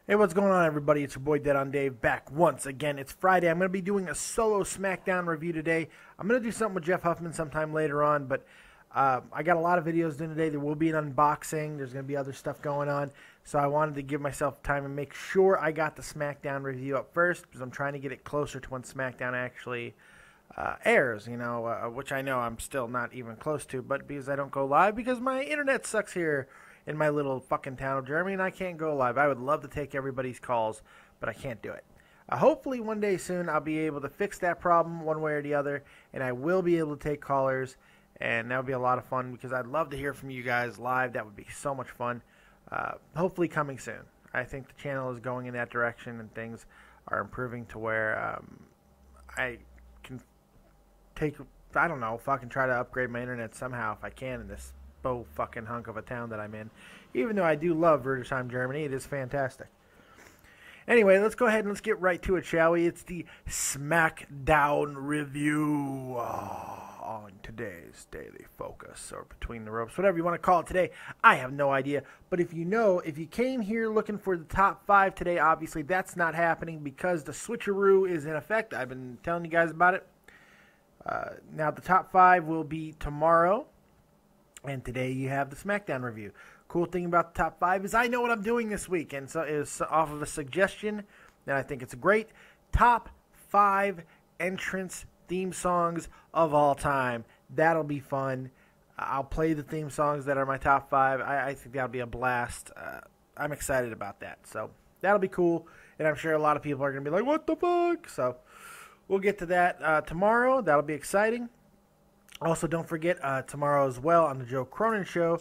Hey, what's going on, everybody? It's your boy Dead on Dave back once again. It's Friday. I'm going to be doing a solo Smackdown review today. I'm going to do something with Jeff Huffman sometime later on, but I got a lot of videos done today. There will be an unboxing. There's going to be other stuff going on, so I wanted to give myself time and make sure I got the Smackdown review up first because I'm trying to get it closer to when Smackdown actually airs, which I know I'm still not even close to, but because I don't go live because my internet sucks here in my little fucking town of Germany, and I can't go live. I would love to take everybody's calls, but I can't do it. Hopefully one day soon I'll be able to fix that problem one way or the other, and I will be able to take callers, and that would be a lot of fun because I'd love to hear from you guys live. That would be so much fun. Hopefully coming soon. I think the channel is going in that direction, and things are improving to where I can take, I don't know, fucking try to upgrade my internet somehow if I can in this fucking hunk of a town that I'm in. Even though I do love Rudolph, Germany, it is fantastic. Anyway, let's go ahead and let's get right to it, shall we? It's the Smackdown review on today's Daily Focus, or Between the Ropes, whatever you want to call it today. I have no idea. But if you came here looking for the top 5 today, obviously that's not happening because the switcheroo is in effect. I've been telling you guys about it. Now the top 5 will be tomorrow. And today you have the Smackdown review. Cool thing about the top 5 is I know what I'm doing this week. And so it's off of a suggestion, and I think it's a great top 5 entrance theme songs of all time. That'll be fun. I'll play the theme songs that are my top 5. I think that'll be a blast. I'm excited about that. So that'll be cool. And I'm sure a lot of people are going to be like, what the fuck? So we'll get to that tomorrow. That'll be exciting. Also, don't forget, tomorrow as well on the Joe Cronin Show,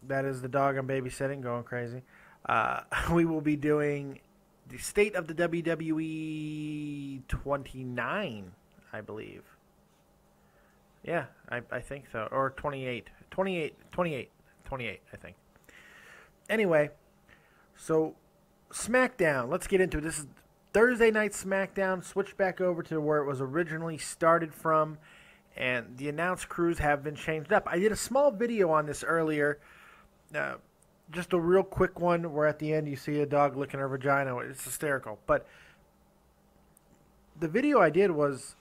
that is the dog I'm babysitting, going crazy, we will be doing the State of the WWE 29, I believe. Yeah, I think so. Or 28, I think. Anyway, so Smackdown, let's get into it. This is Thursday night Smackdown, switched back over to where it was originally started from. And the announce crews have been changed up. I did a small video on this earlier. Just a real quick one where at the end you see a dog licking her vagina. It's hysterical. But the video I did was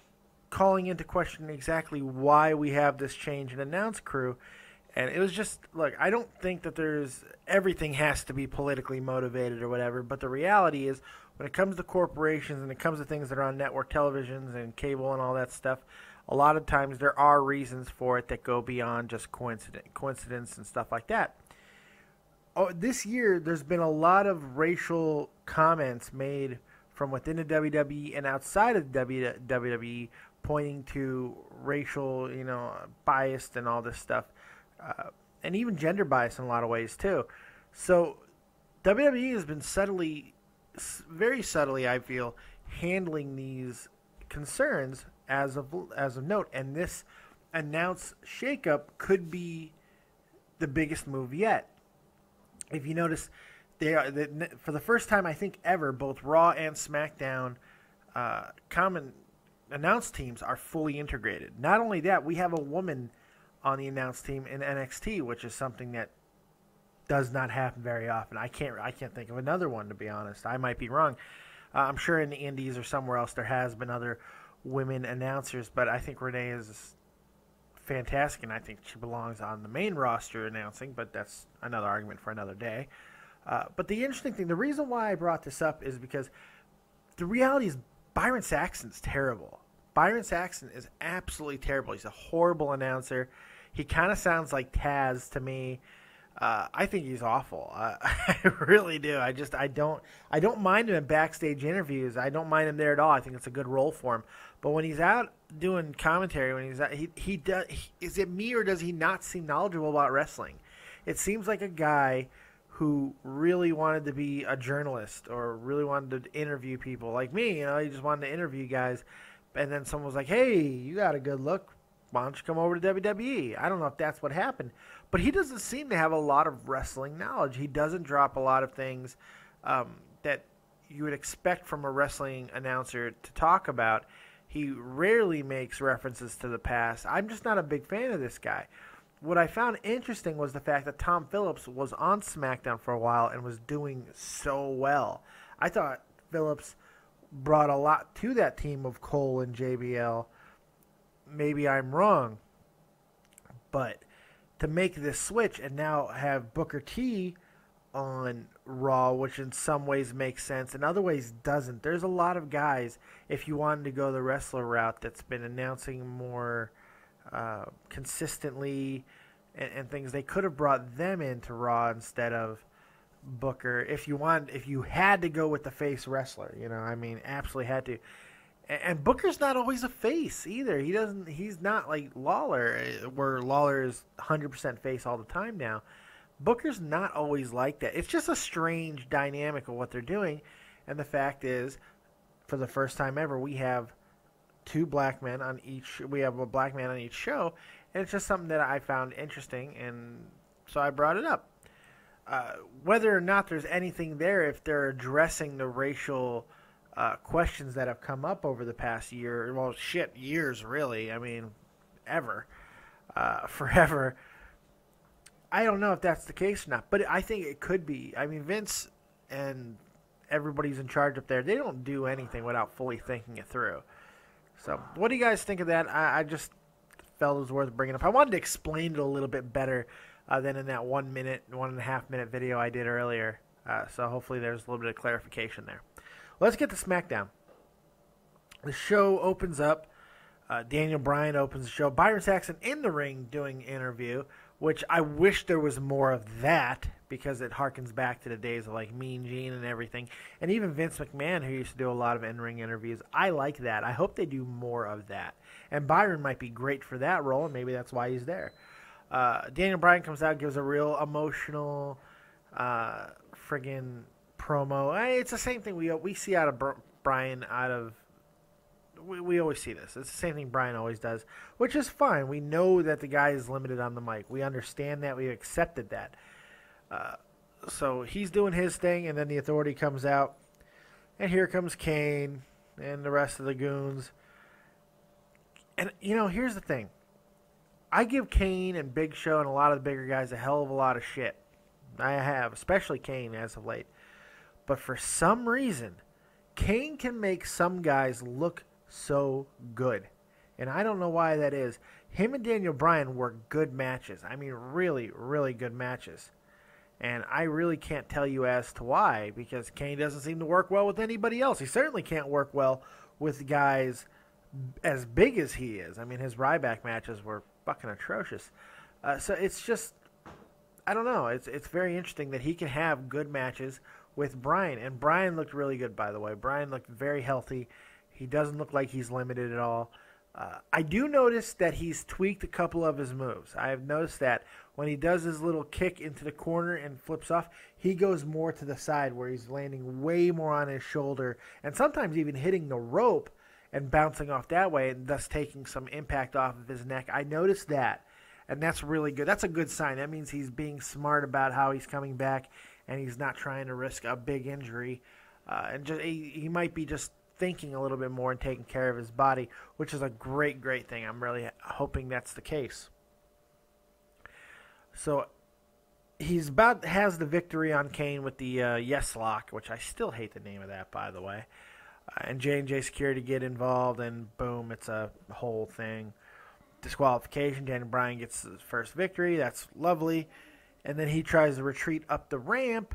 calling into question exactly why we have this change in announce crew. And it was just, look, I don't think that everything has to be politically motivated or whatever. But the reality is when it comes to corporations and it comes to things that are on network televisions and cable and all that stuff, a lot of times there are reasons for it that go beyond just coincidence and stuff like that. This year, there's been a lot of racial comments made from within the WWE and outside of the WWE pointing to racial, bias and all this stuff. And even gender bias in a lot of ways, too. So WWE has been very subtly, I feel, handling these concerns as of note, and this announced shakeup could be the biggest move yet. If you notice, for the first time I think ever, both Raw and SmackDown common announce teams are fully integrated. Not only that, we have a woman on the announce team in NXT, which is something that does not happen very often. I can't think of another one, to be honest. I might be wrong. I'm sure in the Indies or somewhere else there has been other women announcers, but I think Renee is fantastic, and I think she belongs on the main roster announcing, but that's another argument for another day. But the interesting thing, the reason why I brought this up is because the reality is Byron Saxton's terrible. Byron Saxton is absolutely terrible. He's a horrible announcer. He kind of sounds like Taz to me. I think he's awful. I really do. I don't mind him in backstage interviews. I don't mind him there at all. I think it's a good role for him. But when he's out doing commentary, when he's out, is it me or does he not seem knowledgeable about wrestling? It seems like a guy who really wanted to be a journalist or really wanted to interview people like me. He just wanted to interview guys, and then someone was like, "Hey, you got a good look. Why don't you come over to WWE?" I don't know if that's what happened, but he doesn't seem to have a lot of wrestling knowledge. He doesn't drop a lot of things that you would expect from a wrestling announcer to talk about. He rarely makes references to the past. I'm just not a big fan of this guy. what I found interesting was the fact that Tom Phillips was on SmackDown for a while and was doing so well. I thought Phillips brought a lot to that team of Cole and JBL. Maybe I'm wrong, but to make this switch and now have Booker T on Raw, which in some ways makes sense, in other ways doesn't. There's a lot of guys, if you wanted to go the wrestler route, that's been announcing more consistently and things. They could have brought them into Raw instead of Booker if you had to go with the face wrestler. Absolutely had to. And Booker's not always a face either. He's not like Lawler, where Lawler is 100% face all the time now. Booker's not always like that. It's just a strange dynamic of what they're doing. And the fact is, for the first time ever, we have two black men on each. We have a black man on each show, and it's just something that I found interesting, and so I brought it up. Whether or not there's anything there, if they're addressing the racial questions that have come up over the past year, years really. Ever, forever. I don't know if that's the case or not, but I think it could be. Vince and everybody's in charge up there, they don't do anything without fully thinking it through. So, what do you guys think of that? I just felt it was worth bringing up. I wanted to explain it a little bit better than in that 1.5 minute video I did earlier. So, hopefully there's a little bit of clarification there. Let's get to SmackDown. The show opens up. Daniel Bryan opens the show. Byron Saxton in the ring doing an interview, which I wish there was more of that because it harkens back to the days of like Mean Gene and everything. And even Vince McMahon, who used to do a lot of in-ring interviews. I like that. I hope they do more of that. And Byron might be great for that role, and maybe that's why he's there. Daniel Bryan comes out, gives a real emotional friggin' promo. It's the same thing we see out of Bryan we always see this. It's the same thing Bryan always does, which is fine. We know that the guy is limited on the mic. We understand that. We accepted that. So he's doing his thing, and then the Authority comes out, and here comes Kane and the rest of the goons. And, here's the thing. I give Kane and Big Show and a lot of the bigger guys a hell of a lot of shit. I have, especially Kane as of late. But for some reason, Kane can make some guys look so good. And I don't know why that is. Him and Daniel Bryan work good matches. Really, really good matches. And I really can't tell you as to why, because Kane doesn't seem to work well with anybody else. He certainly can't work well with guys as big as he is. His Ryback matches were fucking atrocious. So it's just, I don't know. It's very interesting that he can have good matches with Bryan. And Bryan looked really good, by the way. Bryan looked very healthy. He doesn't look like he's limited at all. I do notice that he's tweaked a couple of his moves. I have noticed that when he does his little kick into the corner and flips off, he goes more to the side where he's landing way more on his shoulder and sometimes even hitting the rope and bouncing off that way and thus taking some impact off of his neck. I noticed that, and that's really good. That's a good sign. That means he's being smart about how he's coming back and he's not trying to risk a big injury. He might be just thinking a little bit more and taking care of his body, which is a great, great thing. I'm really hoping that's the case. So he's has the victory on Kane with the Yes Lock, which I still hate the name of that, by the way. And J&J Security get involved, and boom, it's a whole thing. Disqualification. Daniel Bryan gets his first victory. That's lovely. And then he tries to retreat up the ramp,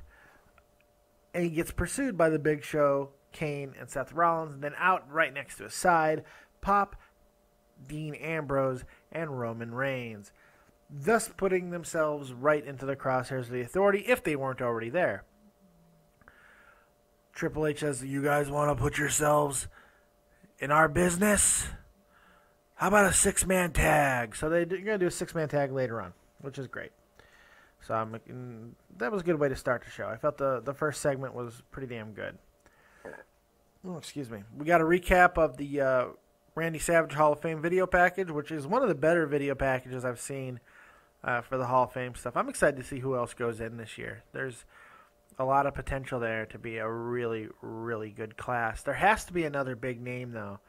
and he gets pursued by the Big Show, Kane, and Seth Rollins. And then out right next to his side, pop Dean Ambrose and Roman Reigns, thus putting themselves right into the crosshairs of the Authority if they weren't already there. Triple H says, you guys want to put yourselves in our business? How about a 6-man tag? So they're going to do a 6-man tag later on, which is great. So that was a good way to start the show. I felt the first segment was pretty damn good. Oh, excuse me. We got a recap of the Randy Savage Hall of Fame video package, which is one of the better video packages I've seen for the Hall of Fame stuff. I'm excited to see who else goes in this year. There's a lot of potential there to be a really, really good class. There has to be another big name, though.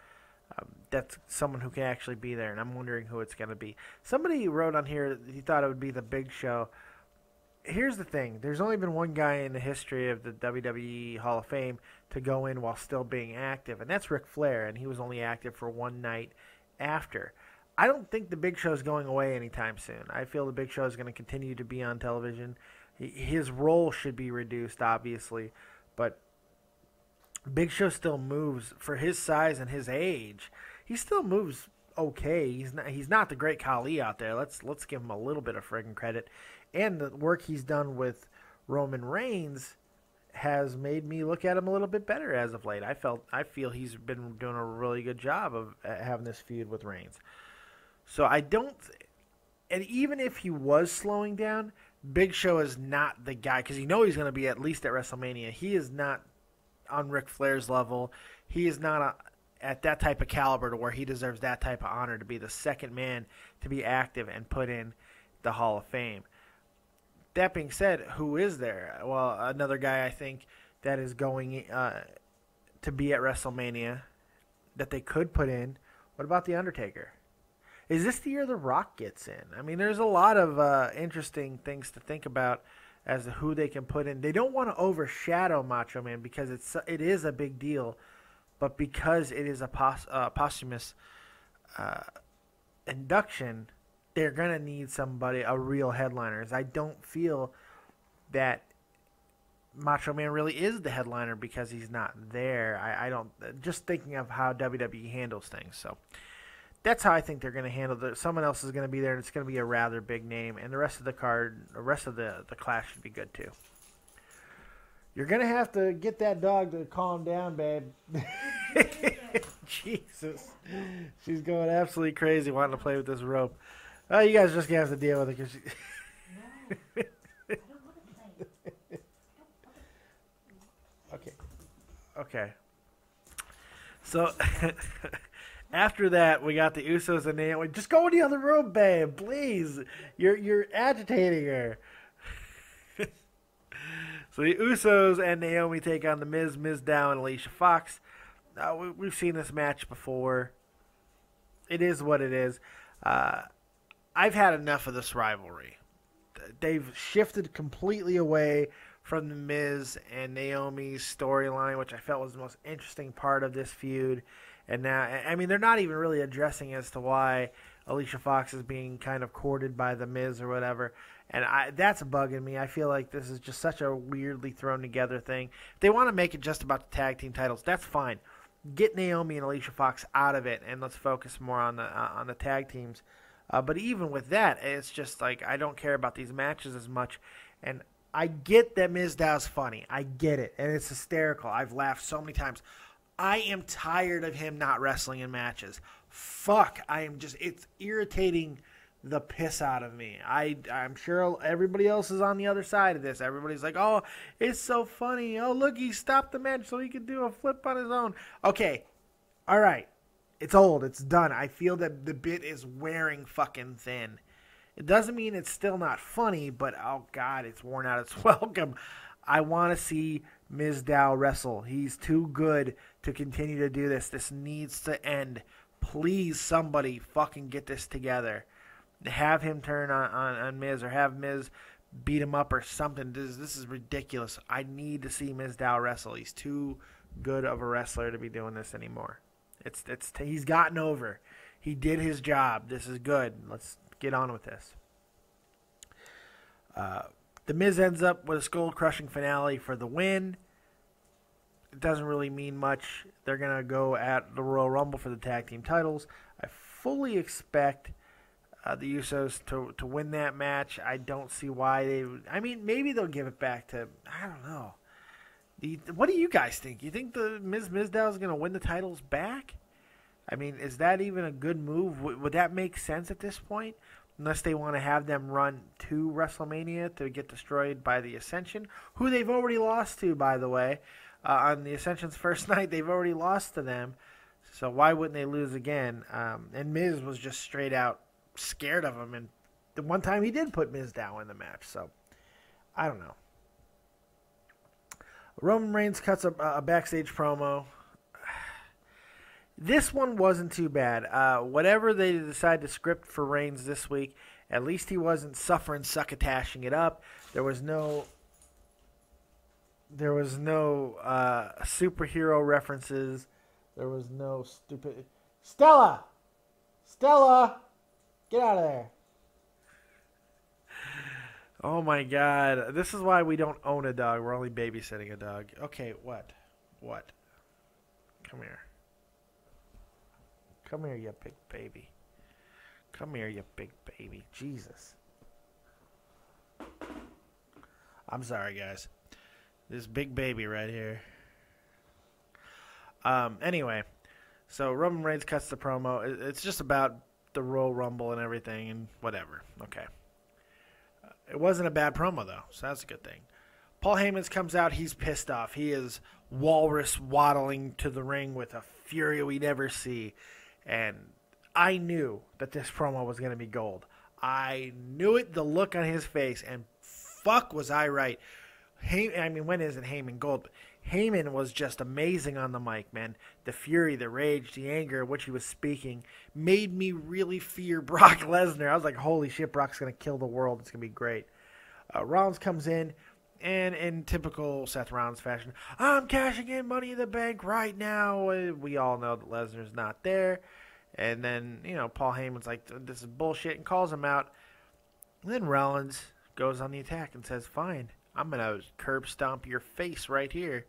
That's someone who can actually be there, and I'm wondering who it's going to be. Somebody wrote on here he thought it would be the Big Show. Here's the thing. There's only been one guy in the history of the WWE Hall of Fame to go in while still being active, and that's Ric Flair, and he was only active for one night after. I don't think the Big Show is going away anytime soon. I feel the Big Show is going to continue to be on television. His role should be reduced, obviously, but Big Show still moves for his size and his age. He still moves okay. He's not the great Khali out there. Let's give him a little bit of friggin' credit. And the work he's done with Roman Reigns has made me look at him a little bit better as of late. I feel he's been doing a really good job of having this feud with Reigns. So I don't, and even if he was slowing down, Big Show is not the guy, because he's going to be at least at WrestleMania. He is not on Ric Flair's level. He is not at that type of caliber to where he deserves that type of honor to be the second man to be active and put in the Hall of Fame. That being said, who is there? Well, another guy I think that is going to be at WrestleMania that they could put in. What about The Undertaker? Is this the year The Rock gets in? I mean, there's a lot of interesting things to think about as to who they can put in. They don't want to overshadow Macho Man because it is a big deal, but because it is a posthumous induction, they're going to need somebody, a real headliner. I don't feel that Macho Man really is the headliner because he's not there. I don't, just thinking of how WWE handles things. So that's how I think they're going to handle it. Someone else is going to be there, and it's going to be a rather big name. And the rest of the card, the rest of the class should be good too. You're going to have to get that dog to calm down, babe. Jesus. She's going absolutely crazy wanting to play with this rope. Oh, you guys just gonna have to deal with it. Cause No, I don't want to play. Okay. So after that, we got the Usos and Naomi. Just go in the other room, babe, please. You're agitating her. So the Usos and Naomi take on the Miz, Mizdow, and Alicia Fox. We've seen this match before. It is what it is. I've had enough of this rivalry. They've shifted completely away from the Miz and Naomi's storyline, which I felt was the most interesting part of this feud. And now, I mean, they're not even really addressing as to why Alicia Fox is being kind of courted by the Miz or whatever. And that's bugging me. I feel like this is just such a weirdly thrown together thing. If they want to make it just about the tag team titles, that's fine. Get Naomi and Alicia Fox out of it, and let's focus more on the tag teams. But even with that, it's just like I don't care about these matches as much. And I get that Mizdow's funny. I get it. And it's hysterical. I've laughed so many times. I am tired of him not wrestling in matches. Fuck. It's irritating the piss out of me. I'm sure everybody else is on the other side of this. Everybody's like, oh, it's so funny. Oh, look, he stopped the match so he could do a flip on his own. Okay. All right. It's old. It's done. I feel that the bit is wearing fucking thin. It doesn't mean it's still not funny, but oh God, it's worn out its welcome. I want to see Mizdow wrestle. He's too good to continue to do this. This needs to end. Please, somebody fucking get this together. Have him turn on Miz or have Miz beat him up or something. This is ridiculous. I need to see Mizdow wrestle. He's too good of a wrestler to be doing this anymore. He's gotten over. He did his job. This is good. Let's get on with this. The Miz ends up with a skull-crushing finale for the win. It doesn't really mean much. They're going to go at the Royal Rumble for the tag team titles. I fully expect the Usos to win that match. I don't see why they would. I mean, maybe they'll give it back to, I don't know. What do you guys think? You think the Mizdow is going to win the titles back? I mean, is that even a good move? Would that make sense at this point? Unless they want to have them run to WrestleMania to get destroyed by the Ascension, who they've already lost to, by the way. On the Ascension's first night, they've already lost to them. So why wouldn't they lose again? And Miz was just straight out scared of him. And the one time he did put Mizdow in the match. So I don't know. Roman Reigns cuts a backstage promo. This one wasn't too bad. Whatever they decide to script for Reigns this week, at least he wasn't suffering succotashing it up. There was no superhero references. There was no stupid Stella, get out of there. Oh my God! This is why we don't own a dog. We're only babysitting a dog. Okay, what? Come here. Come here, you big baby. Come here, you big baby. Jesus. I'm sorry, guys. This big baby right here. Anyway, so Roman Reigns cuts the promo. It's just about the Royal Rumble and everything and whatever. Okay. It wasn't a bad promo, though, so that's a good thing. Paul Heyman comes out. He's pissed off. He is walrus waddling to the ring with a fury we never see. And I knew that this promo was going to be gold. I knew it, the look on his face, and fuck was I right. When isn't Heyman gold? But Heyman was just amazing on the mic, man. The fury, the rage, the anger, which he was speaking, made me really fear Brock Lesnar. I was like, holy shit, Brock's going to kill the world. It's going to be great. Rollins comes in, and in typical Seth Rollins fashion, I'm cashing in Money in the Bank right now. We all know that Lesnar's not there. And then, Paul Heyman's like, this is bullshit, and calls him out. And then Rollins goes on the attack and says, fine, I'm going to curb stomp your face right here,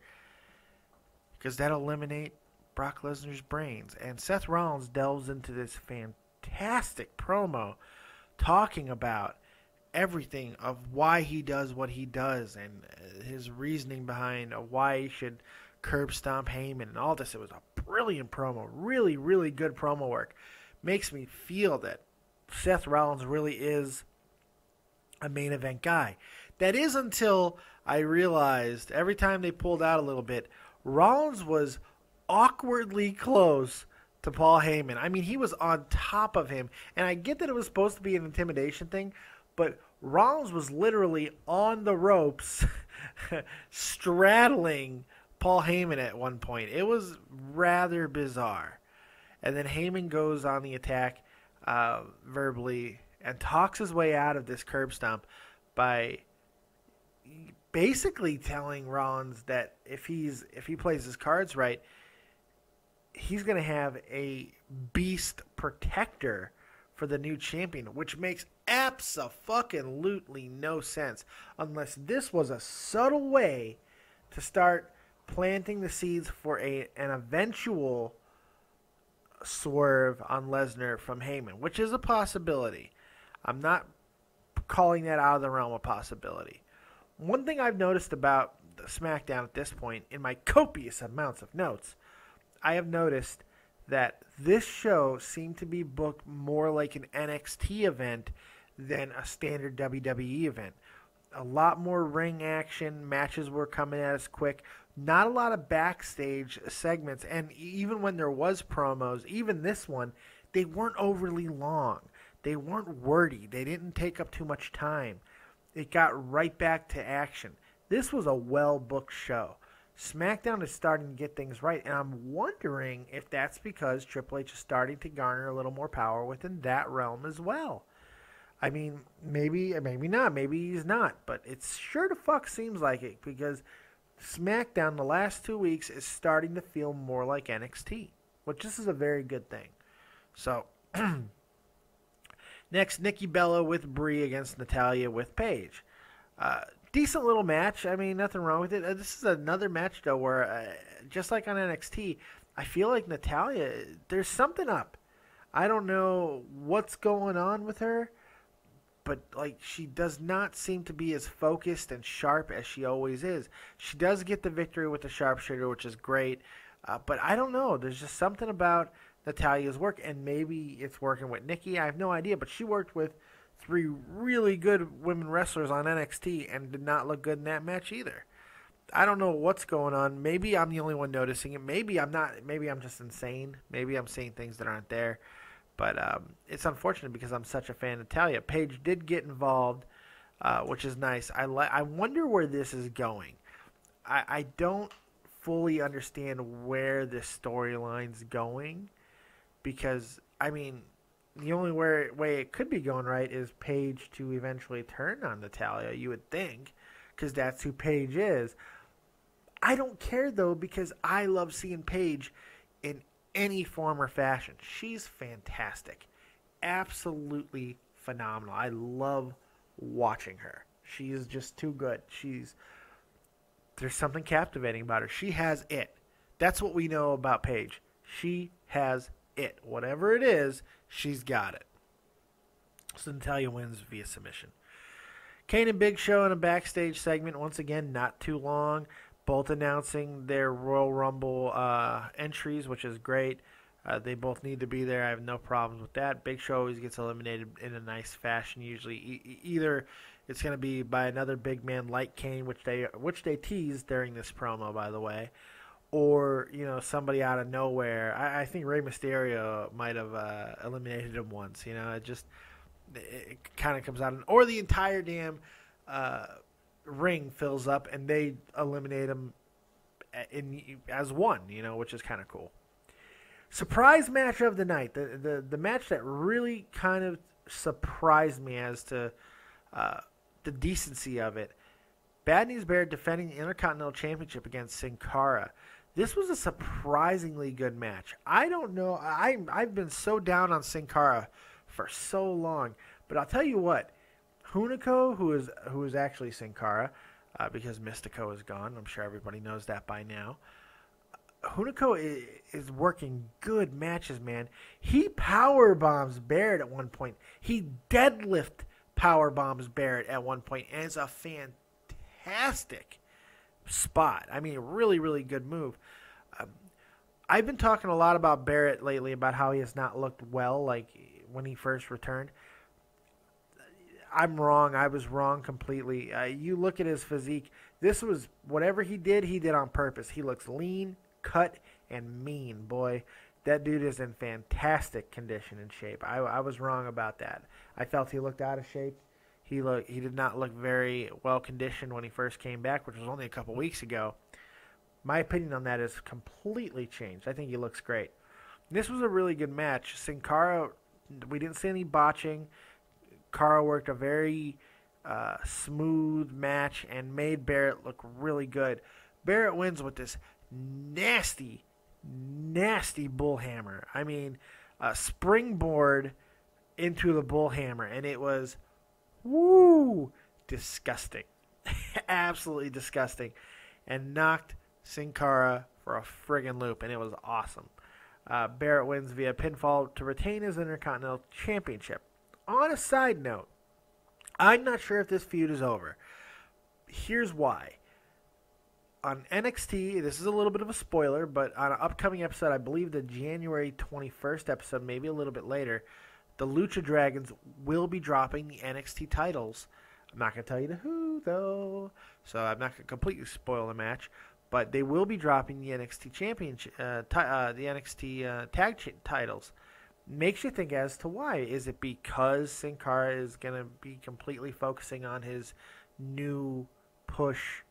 because that'll eliminate Brock Lesnar's brains. And Seth Rollins delves into this fantastic promo talking about everything of why he does what he does and his reasoning behind why he should curb stomp Heyman and all this. It was a brilliant promo. Really, really good promo work. Makes me feel that Seth Rollins really is a main event guy. That is until I realized every time they pulled out a little bit, Rollins was awkwardly close to Paul Heyman. I mean, he was on top of him. And I get that it was supposed to be an intimidation thing, but Rollins was literally on the ropes straddling Paul Heyman at one point. It was rather bizarre. And then Heyman goes on the attack verbally and talks his way out of this curb stomp by basically telling Rollins that if he plays his cards right, he's going to have a beast protector for the new champion, which makes abso-fucking-lutely no sense unless this was a subtle way to start planting the seeds for an eventual swerve on Lesnar from Heyman, which is a possibility. I'm not calling that out of the realm of possibility. One thing I've noticed about the SmackDown at this point, in my copious amounts of notes, I have noticed that this show seemed to be booked more like an NXT event than a standard WWE event. A lot more ring action, matches were coming at us quick, not a lot of backstage segments, and even when there was promos, even this one, they weren't overly long. They weren't wordy. They didn't take up too much time. It got right back to action. This was a well-booked show. SmackDown is starting to get things right, and I'm wondering if that's because Triple H is starting to garner a little more power within that realm as well. I mean, maybe not. Maybe he's not, but it sure to fuck seems like it, because SmackDown the last 2 weeks is starting to feel more like NXT, which this is a very good thing. So, next, Nikki Bella with Brie against Natalya with Paige. Decent little match. I mean, nothing wrong with it. This is another match, though, where just like on NXT, I feel like Natalya, there's something up. I don't know what's going on with her, but like she does not seem to be as focused and sharp as she always is. She does get the victory with the sharpshooter, which is great, but I don't know. There's just something about Natalya's work, and maybe it's working with Nikki. I have no idea, but she worked with 3 really good women wrestlers on NXT and did not look good in that match either. I don't know what's going on. Maybe I'm the only one noticing it. Maybe I'm not. Maybe I'm just insane. Maybe I'm seeing things that aren't there. But it's unfortunate because I'm such a fan of Natalya. Paige did get involved, which is nice. I wonder where this is going. I don't fully understand where this storyline's going because, I mean, the only way it could be going right is Paige to eventually turn on Natalya, you would think, because that's who Paige is. I don't care, though, because I love seeing Paige in any form or fashion. She's fantastic. Absolutely phenomenal. I love watching her. She is just too good. There's something captivating about her. She has it. That's what we know about Paige. She has it. Whatever it is, she's got it. So Natalya wins via submission. Kane and Big Show in a backstage segment. Once again, not too long. Both announcing their Royal Rumble entries, which is great. They both need to be there. I have no problems with that. Big Show always gets eliminated in a nice fashion. Usually, either it's going to be by another big man like Kane, which they teased during this promo, by the way, or somebody out of nowhere. I think Rey Mysterio might have eliminated him once. It kind of comes out, or the entire damn ring fills up and they eliminate him as one, which is kind of cool. Surprise match of the night, the match that really kind of surprised me as to the decency of it. Bad News Bear defending the Intercontinental Championship against Sin Cara. This was a surprisingly good match. I don't know, I've been so down on Sin Cara for so long, but I'll tell you what. Hunico, who is actually Sin Cara, because Mystico is gone. I'm sure everybody knows that by now. Hunico is working good matches, man. He power bombs Barrett at one point. He deadlift power bombs Barrett at one point, and it's a fantastic spot. I mean, really, really good move. I've been talking a lot about Barrett lately, about how he has not looked well, like when he first returned. I'm wrong. I was wrong completely. You look at his physique. This was whatever he did on purpose. He looks lean, cut, and mean. Boy, that dude is in fantastic condition and shape. I was wrong about that. I felt he looked out of shape. He did not look very well conditioned when he first came back, which was only a couple weeks ago. My opinion on that is completely changed. I think he looks great. This was a really good match. Sin Cara, we didn't see any botching. Cara worked a very smooth match and made Barrett look really good. Barrett wins with this nasty, nasty bullhammer. I mean, a springboard into the bullhammer, and it was, disgusting. Absolutely disgusting. And knocked Sin Cara for a friggin' loop, and it was awesome. Barrett wins via pinfall to retain his Intercontinental Championship. On a side note, I'm not sure if this feud is over. Here's why. On NXT, this is a little bit of a spoiler, but on an upcoming episode, I believe the January 21st episode, maybe a little bit later, the Lucha Dragons will be dropping the NXT titles. I'm not going to tell you to who, though, so I'm not going to completely spoil the match, but they will be dropping the NXT Championship, the NXT Tag titles. Makes you think as to why. Is it because Sin Cara is going to be completely focusing on his new push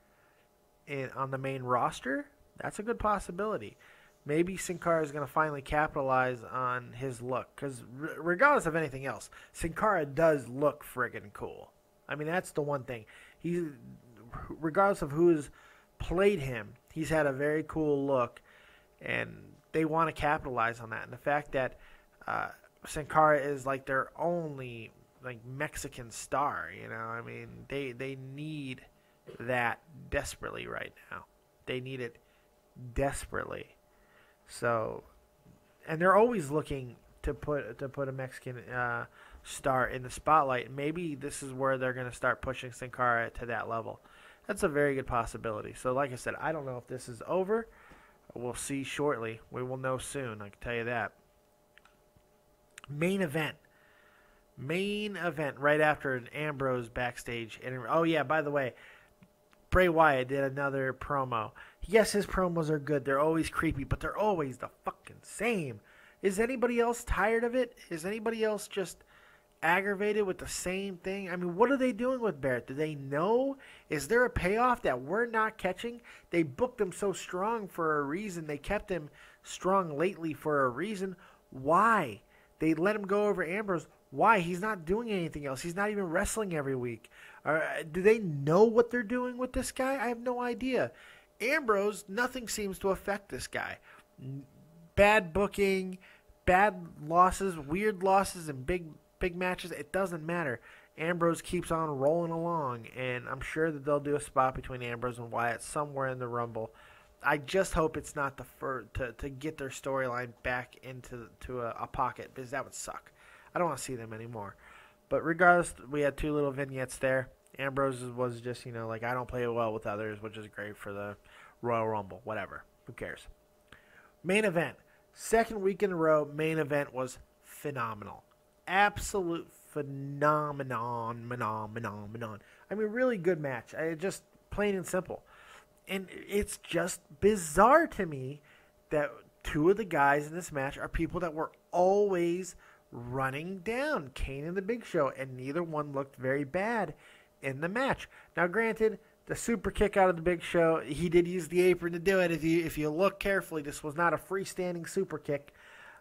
on the main roster? That's a good possibility. Maybe Sin Cara is going to finally capitalize on his look. Because regardless of anything else, Sin Cara does look friggin' cool. I mean, that's the one thing. Regardless of who's played him, he's had a very cool look. And they want to capitalize on that. And the fact that Sin Cara is like their only Mexican star, I mean, they need that desperately right now. They need it desperately. So, and they're always looking to put a Mexican star in the spotlight. Maybe this is where they're going to start pushing Sin Cara to that level. That's a very good possibility. So, like I said, I don't know if this is over. We'll see shortly. We will know soon, I can tell you that. Main event right after an Ambrose backstage interview. Oh, yeah, by the way, Bray Wyatt did another promo. Yes, his promos are good. They're always creepy, but they're always the fucking same. Is anybody else tired of it? Is anybody else just aggravated with the same thing. I mean, what are they doing with Barrett? Do they know? Is there a payoff that we're not catching? They booked him so strong for a reason. They kept him strong lately for a reason. Why? They let him go over Ambrose. Why? He's not doing anything else. He's not even wrestling every week. Do they know what they're doing with this guy? I have no idea. Ambrose, nothing seems to affect this guy. Bad booking, bad losses, weird losses, and big matches. It doesn't matter. Ambrose keeps on rolling along, and I'm sure that they'll do a spot between Ambrose and Wyatt somewhere in the Rumble. I just hope it's not the first to get their storyline back into a pocket, because that would suck. I don't want to see them anymore. But regardless, we had 2 little vignettes there. Ambrose was just, like, I don't play well with others, which is great for the Royal Rumble. Whatever. Who cares? Main event. Second week in a row, main event was phenomenal. Absolute phenomenon. I mean, really good match. Just plain and simple. And it's just bizarre to me that 2 of the guys in this match are people that were always running down Kane and the Big Show, and neither one looked very bad in the match. Now, granted, the super kick out of the Big Show, he did use the apron to do it. If you look carefully, this was not a freestanding super kick.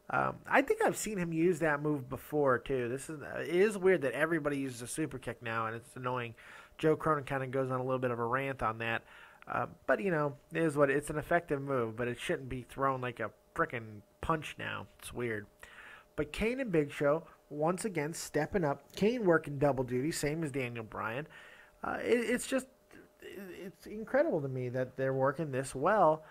I think I've seen him use that move before too. It is weird that everybody uses a super kick now, and it's annoying. Joe Cronin kind of goes on a little bit of a rant on that, but it is what it's an effective move, but it shouldn't be thrown like a frickin' punch now. It's weird. But Kane and Big Show, once again, stepping up. Kane working double duty, same as Daniel Bryan. It's incredible to me that they're working this well,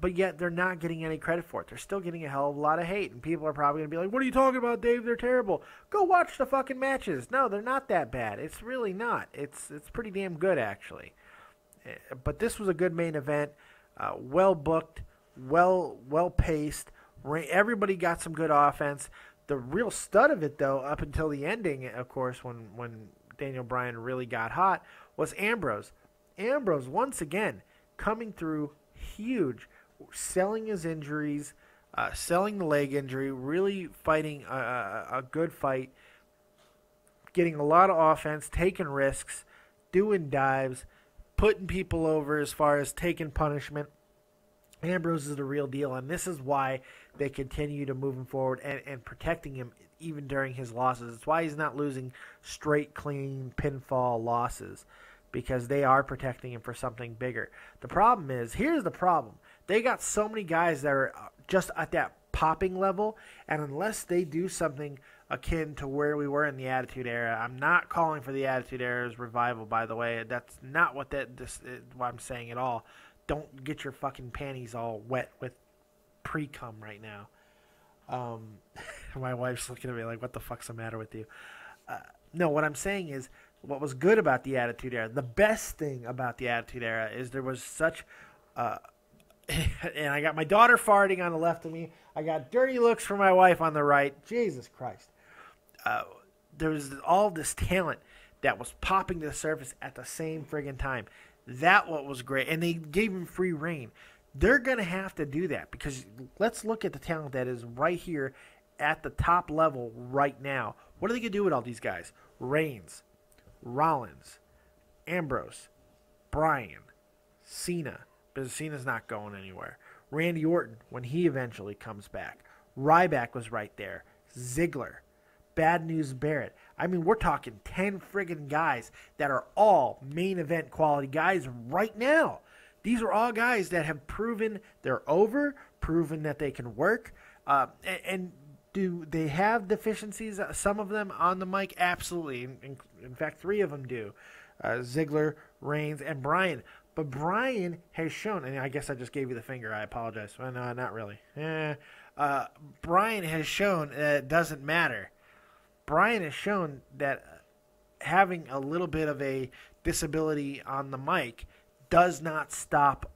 but yet they're not getting any credit for it. They're still getting a hell of a lot of hate, and people are probably going to be like, what are you talking about, Dave? They're terrible. Go watch the fucking matches. No, they're not that bad. It's really not. It's pretty damn good, actually. But this was a good main event, well booked, well paced. Everybody got some good offense. The real stud of it, though, up until the ending, of course, when Daniel Bryan really got hot, was Ambrose. Ambrose, once again, coming through huge, selling his injuries, selling the leg injury, really fighting a good fight, getting a lot of offense, taking risks, doing dives, putting people over as far as taking punishment. Ambrose is the real deal, and this is why they continue to move him forward and protecting him even during his losses. It's why he's not losing straight, clean, pinfall losses, because they are protecting him for something bigger. The problem is, here's the problem. They got so many guys that are just at that popping level, and unless they do something akin to where we were in the Attitude Era, I'm not calling for the Attitude Era's revival, by the way. That's not what what I'm saying at all. Don't get your fucking panties all wet with pre-cum right now. My wife's looking at me like, what the fuck's the matter with you? No, what I'm saying is, what was good about the Attitude Era, the best thing about the Attitude Era is there was such... and I got my daughter farting on the left of me. I got dirty looks from my wife on the right. Jesus Christ. There was all this talent that was popping to the surface at the same friggin' time. That what was great. And they gave him free reign. They're going to have to do that, because let's look at the talent that is right here at the top level right now. What are they going to do with all these guys? Reigns, Rollins, Ambrose, Bryan, Cena, because Cena's not going anywhere. Randy Orton, when he eventually comes back. Ryback was right there. Ziggler. Bad News Barrett. I mean, we're talking 10 friggin' guys that are all main event quality guys right now. These are all guys that have proven they're over, proven that they can work. And do they have deficiencies, some of them on the mic? Absolutely. In fact, 3 of them do. Ziggler, Reigns, and Bryan. But Bryan has shown, and I guess I just gave you the finger. I apologize. Well, no, not really. Bryan has shown that it doesn't matter. Bryan has shown that having a little bit of a disability on the mic does not stop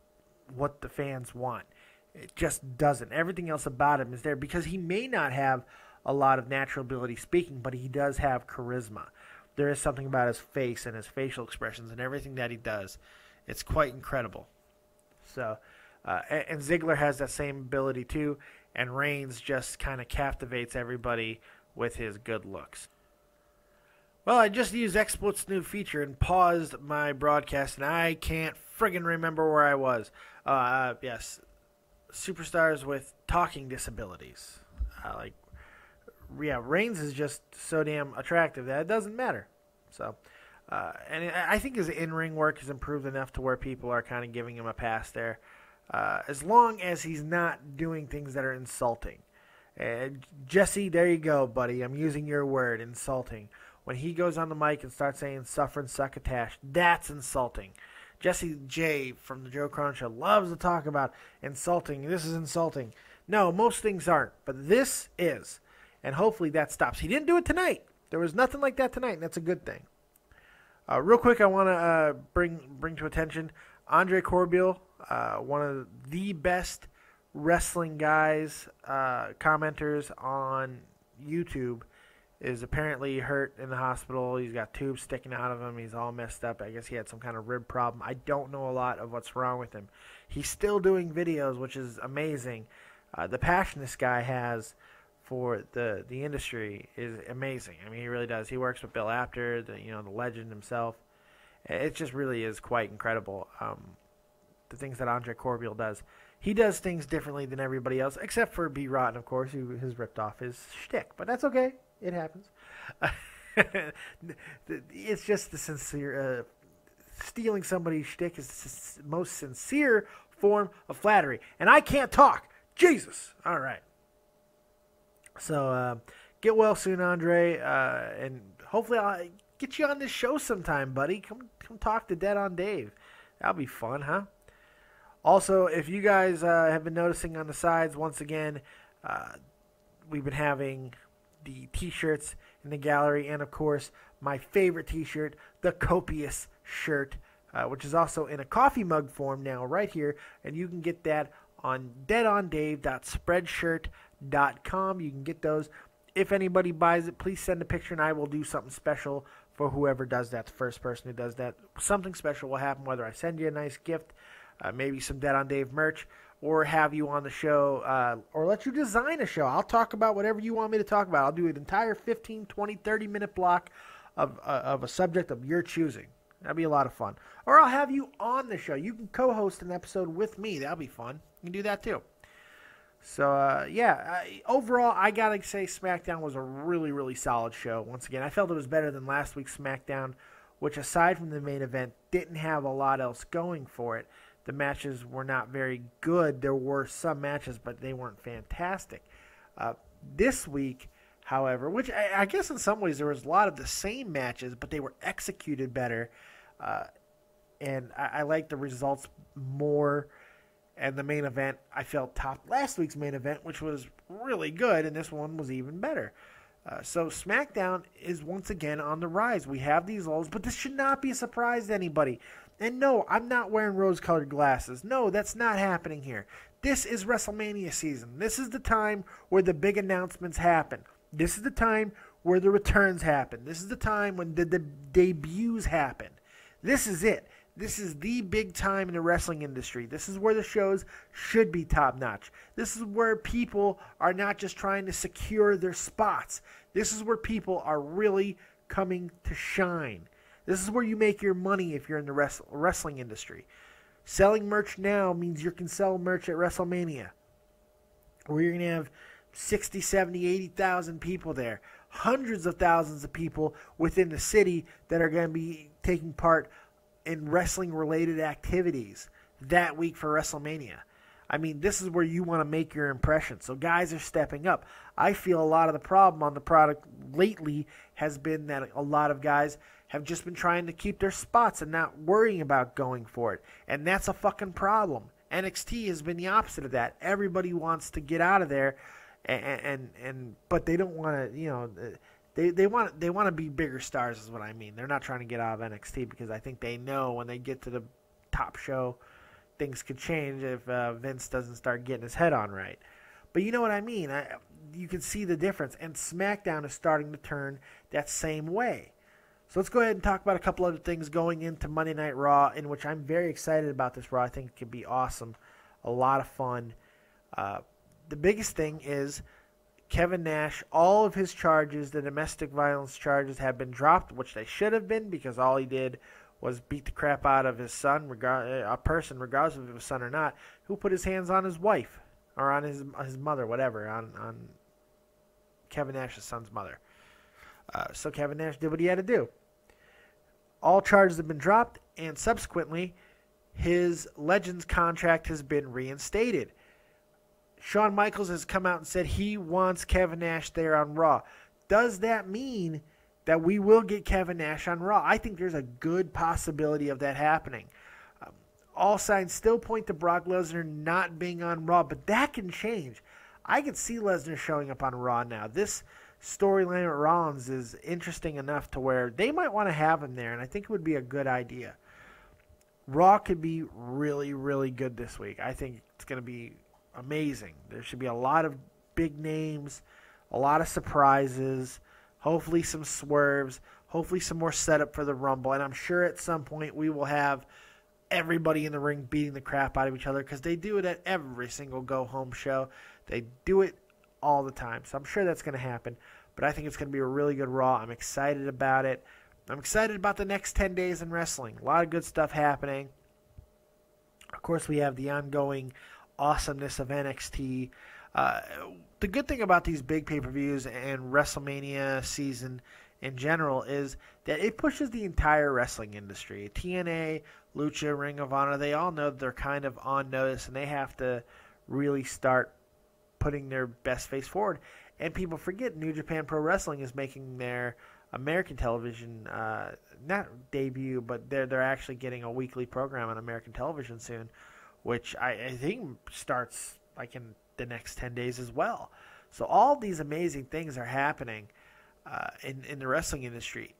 what the fans want. It just doesn't. Everything else about him is there, because he may not have a lot of natural ability speaking, but he does have charisma. There is something about his face and his facial expressions and everything that he does. It's quite incredible. So, and Ziggler has that same ability too, and Reigns just kind of captivates everybody with his good looks. Well, I just used XSplit's new feature and paused my broadcast, and I can't friggin' remember where I was. Yes, superstars with talking disabilities. Reigns is just so damn attractive that it doesn't matter. So, and I think his in-ring work has improved enough to where people are kind of giving him a pass there. As long as he's not doing things that are insulting. Jesse, there you go, buddy. I'm using your word, insulting. When he goes on the mic and starts saying suffer and succotash, that's insulting. Jesse J from the Joe Cronin Show loves to talk about insulting. This is insulting. No, most things aren't, but this is. And hopefully that stops. He didn't do it tonight. There was nothing like that tonight, and that's a good thing. Real quick, I want to bring to attention Andre Corbeil, one of the best wrestling guys, commenters on YouTube, is apparently hurt in the hospital. He's got tubes sticking out of him. He's all messed up. I guess he had some kind of rib problem. I don't know a lot of what's wrong with him. He's still doing videos, which is amazing. The passion this guy has for the industry is amazing. I mean, he really does. He works with Bill Apter, the legend himself. It just really is quite incredible, the things that Andre Corbeil does. He does things differently than everybody else, except for B. Rotten, of course, who has ripped off his shtick. But that's okay. It happens. It's just the sincere... stealing somebody's shtick is the most sincere form of flattery. And I can't talk. Jesus. All right. So, get well soon, Andre. And hopefully I'll get you on this show sometime, buddy. Come talk to Dead on Dave. That'll be fun, huh? Also, if you guys have been noticing on the sides, once again, we've been having the T-shirts in the gallery, and of course, my favorite T-shirt, the Copious shirt, which is also in a coffee mug form now right here, and you can get that on deadondave.spreadshirt.com. You can get those. If anybody buys it, please send a picture, and I will do something special for whoever does that, the first person who does that. Something special will happen, whether I send you a nice gift, maybe some Dead on Dave merch, or have you on the show, or let you design a show. I'll talk about whatever you want me to talk about. I'll do an entire 15, 20, 30-minute block of a subject of your choosing. That'll be a lot of fun. Or I'll have you on the show. You can co-host an episode with me. That'll be fun. You can do that too. So, overall, I got to say SmackDown was a really, really solid show. Once again, I felt it was better than last week's SmackDown, which, aside from the main event, didn't have a lot else going for it. The matches were not very good. There were some matches, but they weren't fantastic. This week, however, which I guess in some ways there was a lot of the same matches, but they were executed better. And I like the results more. And the main event, I felt topped last week's main event, which was really good, and this one was even better. So SmackDown is once again on the rise. We have these lulls, but this should not be a surprise to anybody. And no, I'm not wearing rose-colored glasses. No, that's not happening here. This is WrestleMania season. This is the time where the big announcements happen. This is the time where the returns happen. This is the time when the debuts happen. This is it. This is the big time in the wrestling industry. This is where the shows should be top-notch. This is where people are not just trying to secure their spots. This is where people are really coming to shine. This is where you make your money if you're in the wrestling industry. Selling merch now means you can sell merch at WrestleMania, where you're going to have 60, 70, 80,000 people there. Hundreds of thousands of people within the city that are going to be taking part in wrestling-related activities that week for WrestleMania. I mean, this is where you want to make your impression. So guys are stepping up. I feel a lot of the problem on the product lately has been that a lot of guys have just been trying to keep their spots and not worrying about going for it. And that's a fucking problem. NXT has been the opposite of that. Everybody wants to get out of there, but they don't want to, They want to be bigger stars is what I mean. They're not trying to get out of NXT because I think they know when they get to the top show, things could change if Vince doesn't start getting his head on right. But you know what I mean. You can see the difference, and SmackDown is starting to turn that same way. So let's go ahead and talk about a couple other things going into Monday Night Raw, in which I'm very excited about this Raw. I think it could be awesome, a lot of fun. The biggest thing is Kevin Nash, all of his charges, the domestic violence charges, have been dropped, which they should have been, because all he did was beat the crap out of his son, a person, regardless of if it was son or not, who put his hands on his wife, or on his mother, whatever, on Kevin Nash's son's mother. So Kevin Nash did what he had to do. All charges have been dropped, and subsequently, his Legends contract has been reinstated. Shawn Michaels has come out and said he wants Kevin Nash there on Raw. Does that mean that we will get Kevin Nash on Raw? I think there's a good possibility of that happening. All signs still point to Brock Lesnar not being on Raw, but that can change. I could see Lesnar showing up on Raw now. This storyline with Rollins is interesting enough to where they might want to have him there, and I think it would be a good idea. Raw could be really, really good this week. I think it's going to be amazing. There should be a lot of big names, a lot of surprises, hopefully some swerves, hopefully some more setup for the Rumble, and I'm sure at some point we will have everybody in the ring beating the crap out of each other, because they do it at every single go-home show. They do it all the time, so I'm sure that's going to happen, but I think it's going to be a really good Raw. I'm excited about it. I'm excited about the next 10 days in wrestling. A lot of good stuff happening. Of course, we have the ongoing awesomeness of NXT. The good thing about these big pay-per-views and WrestleMania season in general is that it pushes the entire wrestling industry. TNA, Lucha, Ring of Honor, they all know that they're kind of on notice, and they have to really start putting their best face forward. And people forget New Japan Pro Wrestling is making their American television, not debut, but they're actually getting a weekly program on American television soon, which I think starts like in the next 10 days as well. So all these amazing things are happening in the wrestling industry.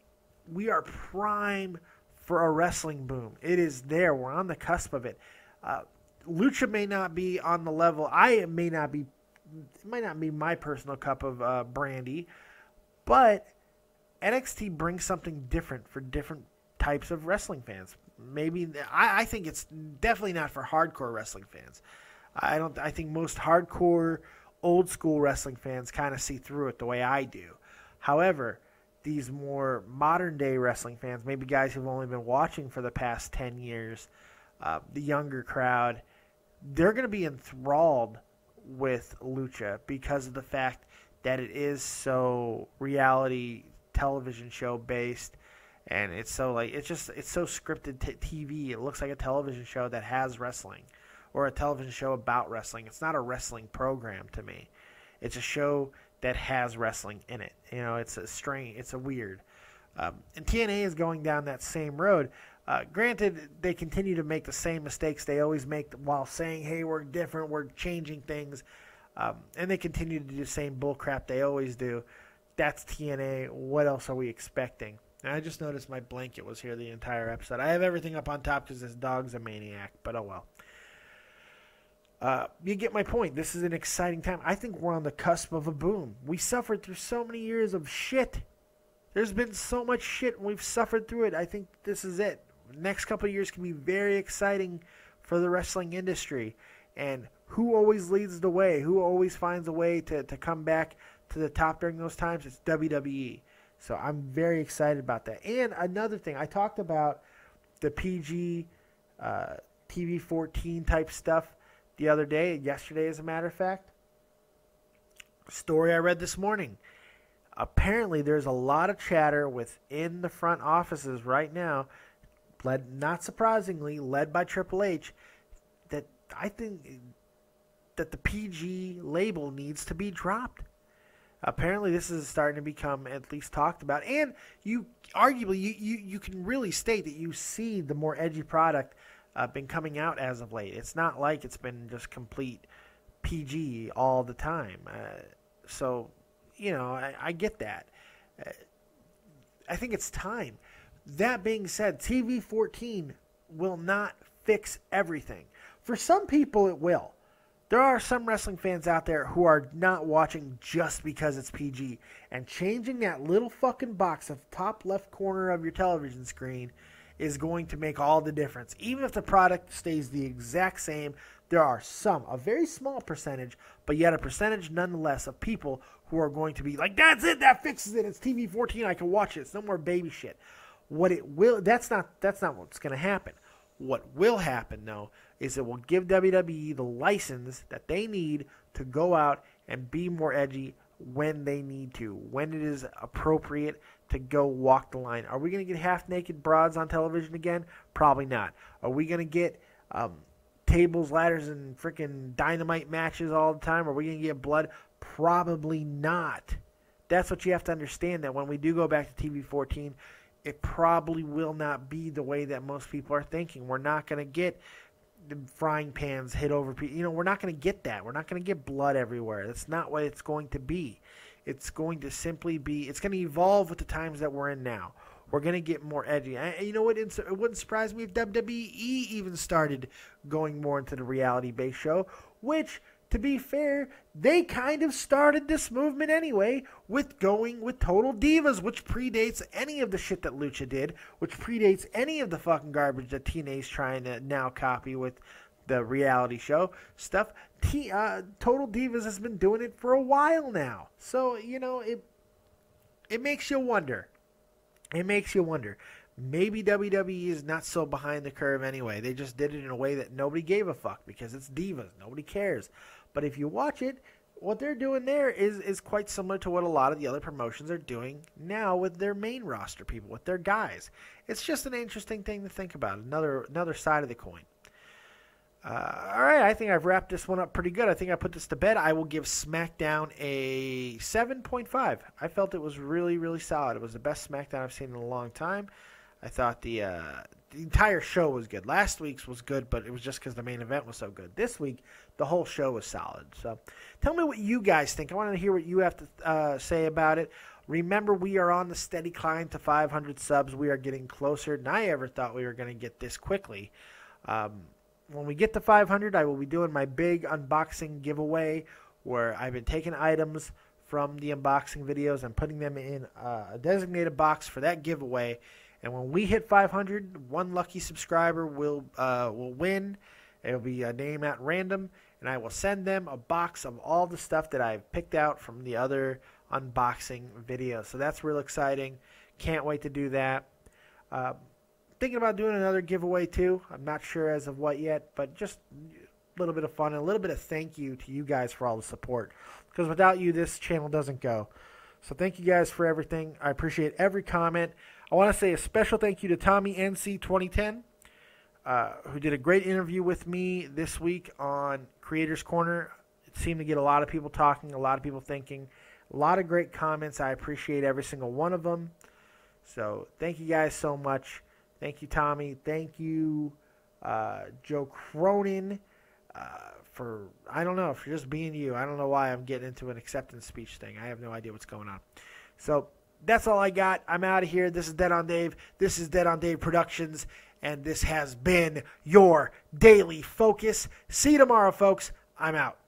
We are prime for a wrestling boom. It is there. We're on the cusp of it. Lucha may not be on the level. It might not be my personal cup of brandy, but NXT brings something different for different types of wrestling fans. Maybe I think it's definitely not for hardcore wrestling fans. I think most hardcore old school wrestling fans kind of see through it the way I do. However, these more modern day wrestling fans, maybe guys who've only been watching for the past 10 years, the younger crowd, they're going to be enthralled with Lucha because of the fact that it is so reality television show based, and it's so scripted TV. It looks like a television show that has wrestling, or a television show about wrestling. It's not a wrestling program to me. It's a show that has wrestling in it. You know, it's a weird. And TNA is going down that same road. Granted, they continue to make the same mistakes they always make while saying, hey, we're different, we're changing things. And they continue to do the same bullcrap they always do. That's TNA. What else are we expecting? And I just noticed my blanket was here the entire episode. I have everything up on top because this dog's a maniac, but oh well. You get my point. This is an exciting time. I think we're on the cusp of a boom. We suffered through so many years of shit. There's been so much shit, and we've suffered through it. I think this is it. The next couple of years can be very exciting for the wrestling industry. And who always leads the way? Who always finds a way to come back to the top during those times? It's WWE. So I'm very excited about that. And another thing, I talked about the PG TV 14 type stuff the other day, yesterday as a matter of fact. Story I read this morning. Apparently there's a lot of chatter within the front offices right now, not surprisingly, led by Triple H, that I think that the PG label needs to be dropped. Apparently this is starting to become at least talked about, and you can really state that you see the more edgy product been coming out as of late. It's not like it's been just complete PG all the time. So, you know, I get that. I think it's time. That being said, TV 14 will not fix everything. For some people, it will. There are some wrestling fans out there who are not watching just because it's PG. And changing that little fucking box of top left corner of your television screen is going to make all the difference. Even if the product stays the exact same, there are a very small percentage, but yet a percentage nonetheless of people who are going to be like, that's it, that fixes it. It's TV 14, I can watch it. It's no more baby shit. That's not what's going to happen. What will happen, though, is it will give WWE the license that they need to go out and be more edgy when they need to, when it is appropriate to go walk the line. Are we going to get half-naked broads on television again? Probably not. Are we going to get tables, ladders, and freaking dynamite matches all the time? Are we going to get blood? Probably not. That's what you have to understand, that when we do go back to TV 14, it probably will not be the way that most people are thinking. We're not going to get the frying pans hit over people. We're not going to get that. We're not going to get blood everywhere. That's not what it's going to be. It's going to simply be, it's going to evolve with the times that we're in now. We're going to get more edgy. You know what? It wouldn't surprise me if WWE even started going more into the reality-based show, which, to be fair, they kind of started this movement anyway with going with Total Divas, which predates any of the shit that Lucha did, which predates any of the fucking garbage that TNA's trying to now copy with the reality show stuff. Total Divas has been doing it for a while now. So, it makes you wonder. It makes you wonder. Maybe WWE is not so behind the curve anyway. They just did it in a way that nobody gave a fuck because it's Divas. Nobody cares. But if you watch it, what they're doing there is quite similar to what a lot of the other promotions are doing now with their main roster people, with their guys. It's just an interesting thing to think about. Another side of the coin. All right, I think I've wrapped this one up pretty good. I think I put this to bed. I will give SmackDown a 7.5. I felt it was really, really solid. It was the best SmackDown I've seen in a long time. I thought the entire show was good. Last week's was good, but it was just because the main event was so good. This week, the whole show was solid. So tell me what you guys think. I want to hear what you have to say about it. Remember, we are on the steady climb to 500 subs. We are getting closer than I ever thought we were going to get this quickly. When we get to 500, I will be doing my big unboxing giveaway where I've been taking items from the unboxing videos and putting them in a designated box for that giveaway. And when we hit 500, one lucky subscriber will win. It'll be a name at random, and I will send them a box of all the stuff that I've picked out from the other unboxing videos. So that's real exciting. Can't wait to do that. Thinking about doing another giveaway too. I'm not sure as of what yet, but just a little bit of fun and a little bit of thank you to you guys for all the support. Because without you, this channel doesn't go. So thank you guys for everything. I appreciate every comment. I want to say a special thank you to Tommy NC 2010, who did a great interview with me this week on Creators Corner. It seemed to get a lot of people talking, a lot of people thinking, a lot of great comments. I appreciate every single one of them. So thank you guys so much. Thank you, Tommy. Thank you, Joe Cronin, for, I don't know, for just being you. I don't know why I'm getting into an acceptance speech thing. I have no idea what's going on. So that's all I got. I'm out of here. This is Dead on Dave. This is Dead on Dave Productions, and this has been your Daily Focus. See you tomorrow, folks. I'm out.